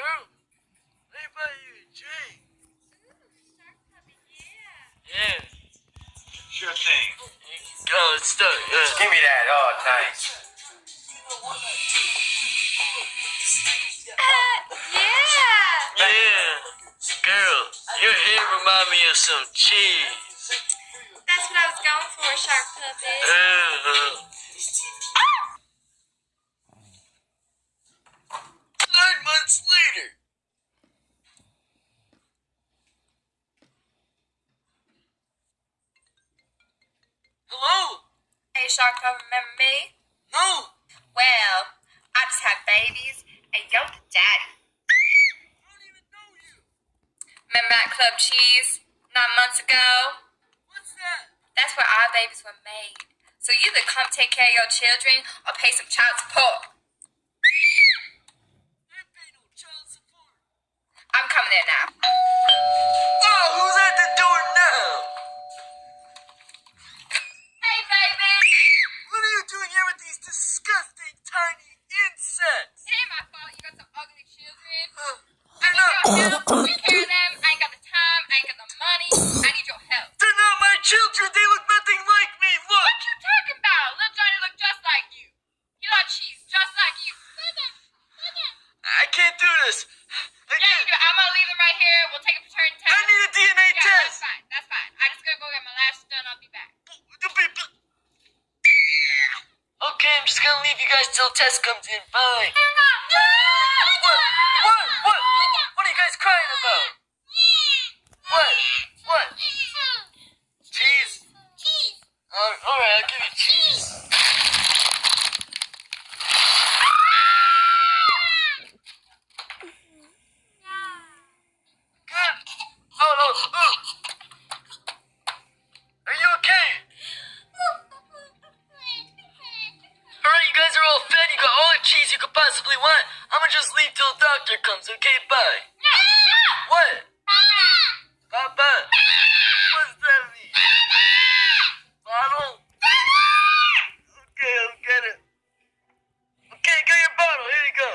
girl. Let me buy you a drink. Yeah. Sure thing. Oh, it's stuck. Give me that. Oh, thanks. Yeah. Girl, your hair remind me of some cheese. That's what I was going for, Shark Puppet. 9 months later. Hello? Hey, Shark Puppet, remember me? No. Well, I just had babies, and you're the daddy. I don't even know you. Remember that Club Cheese 9 months ago? What's that? That's where our babies were made. So you either come take care of your children or pay some child support. I pay no child support. I'm coming in now. Oh, who's at the door now? Hey, baby! What are you doing here with these disgusting tiny insects? It ain't my fault you got some ugly children. They're I not. need your help to take care of them. I ain't got the time. I ain't got the money. I need your help. They're not my children. They look nothing like me. Look. What you talking about? Little Johnny look just like you. He like cheese just like you. I can't do this. I Yeah, you can't. do. I'm gonna leave them right here. We'll take a paternity test. I need a DNA Yeah, test. that's fine. That's fine. I'm just gonna go get my lashes done. I'll be back. Okay, I'm just gonna leave you guys till test comes in. Bye. What? What are you guys crying about? What? Cheese? Alright, I'll give you cheese. Good. Oh. Are you okay? Alright, you guys are all fed. You got all the cheese you could possibly want. I'ma just leave till the doctor comes, okay? Bye. What? Papa? What's that mean? Bottle? Okay, I'll get it. Okay, get your bottle. Here you go.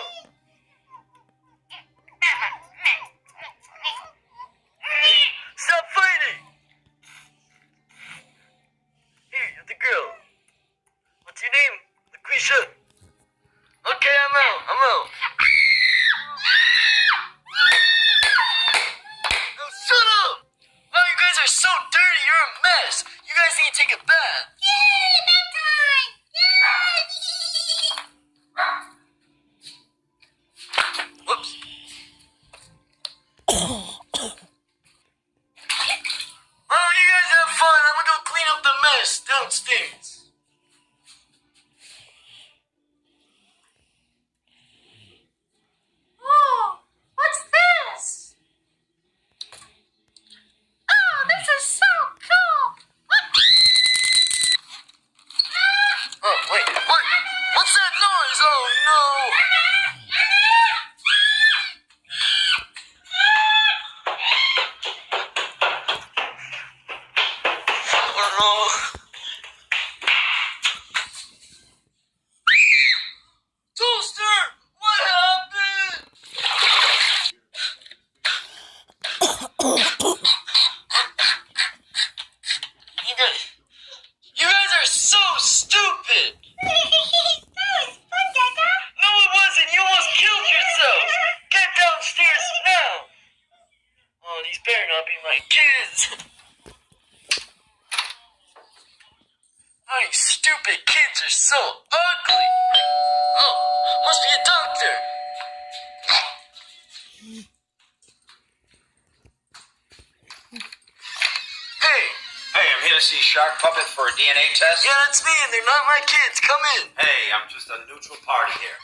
Stop fighting. Here, you're the girl. What's your name? LaQuisha. Okay, I'm out. No, shut up! Wow, you guys are so dirty. You're a mess. You guys need to take a bath. Whoops. Well, you guys have fun. I'm gonna go clean up the mess downstairs. Oh, what's this? Oh, this is so cool. Oh, wait. What? What's that noise? Oh, no. Oh, no. Toaster! What happened? You guys are so stupid! No, it wasn't! You almost killed yourself! Get downstairs now! Oh, these better not be my kids! Oh, you stupid kids are so ugly! Oh, must be a doctor! Hey, I'm here to see Shark Puppet for a DNA test. Yeah, that's me, and they're not my kids. Come in. Hey, I'm just a neutral party here.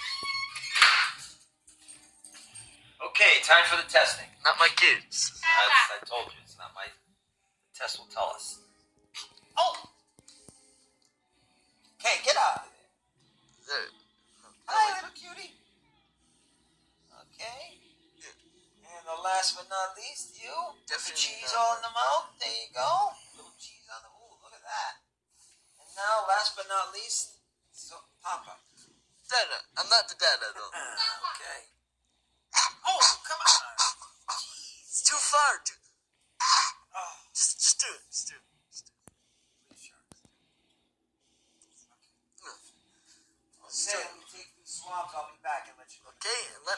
Okay, time for the testing. Not my kids. I told you, it's not my... The test will tell us. Oh! Okay, get out of there. Hi, little cutie. Okay. And the last but not least, you. Definitely Cheese not. all in the mouth. There you go. Little cheese on the... Ooh, look at that. And now, last but not least, so Papa. Dada. I'm not the dada, though. Okay. Oh!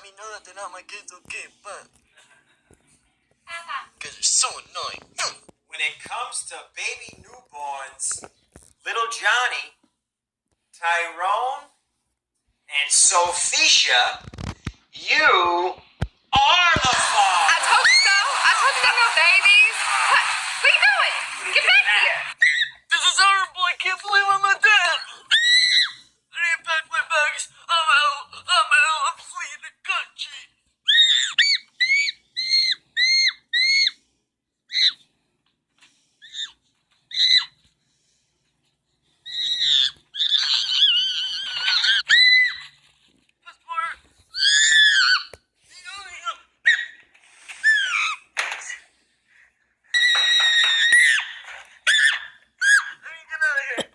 me know that they're not my kids, okay? But you guys are so annoying. When it comes to baby newborns, little Johnny, Tyrone, and Sophisha, you are the father. I told you so. I told you they're no babies. What? Where you going? Get back here. This is horrible. I can't believe I'm a dad. I need to pack my bags. I'm out. I'm fleeing the country. Passport. Let me get out of here.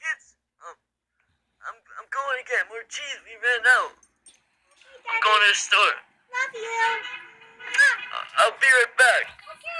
Kids, I'm going to get more cheese. We ran out. I'm going to the store. Love you. I'll be right back. Okay.